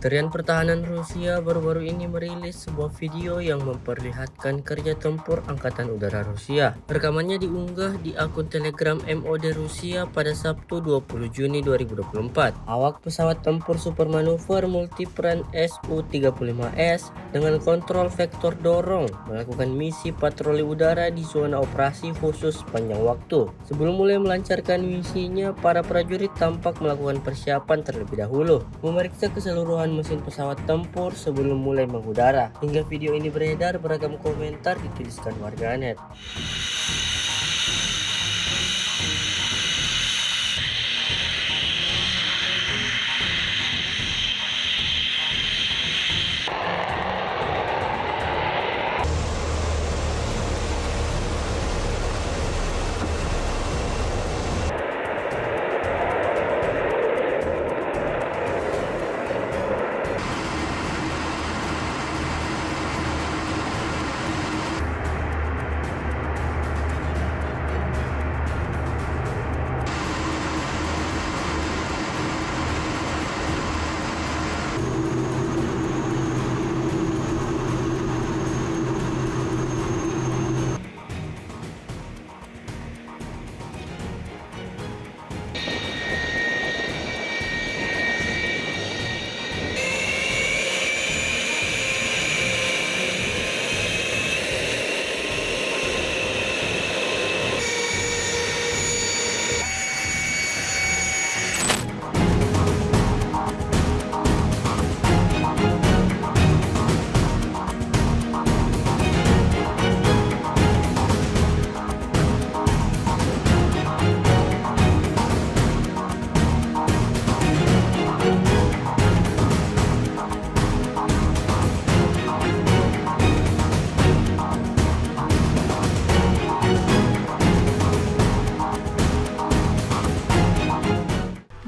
Kementerian Pertahanan Rusia baru-baru ini merilis sebuah video yang memperlihatkan kerja tempur Angkatan Udara Rusia. Rekamannya diunggah di akun Telegram MOD Rusia pada Sabtu 20 Juni 2024. Awak pesawat tempur supermanuver multiperan Su-35S dengan kontrol vektor dorong melakukan misi patroli udara di zona operasi khusus sepanjang waktu. Sebelum mulai melancarkan misinya, para prajurit tampak melakukan persiapan terlebih dahulu, memeriksa keseluruhan mesin pesawat tempur sebelum mulai mengudara. Hingga video ini beredar, beragam komentar dituliskan warganet.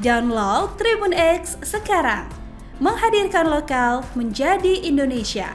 Download Tribun X sekarang, menghadirkan lokal menjadi Indonesia.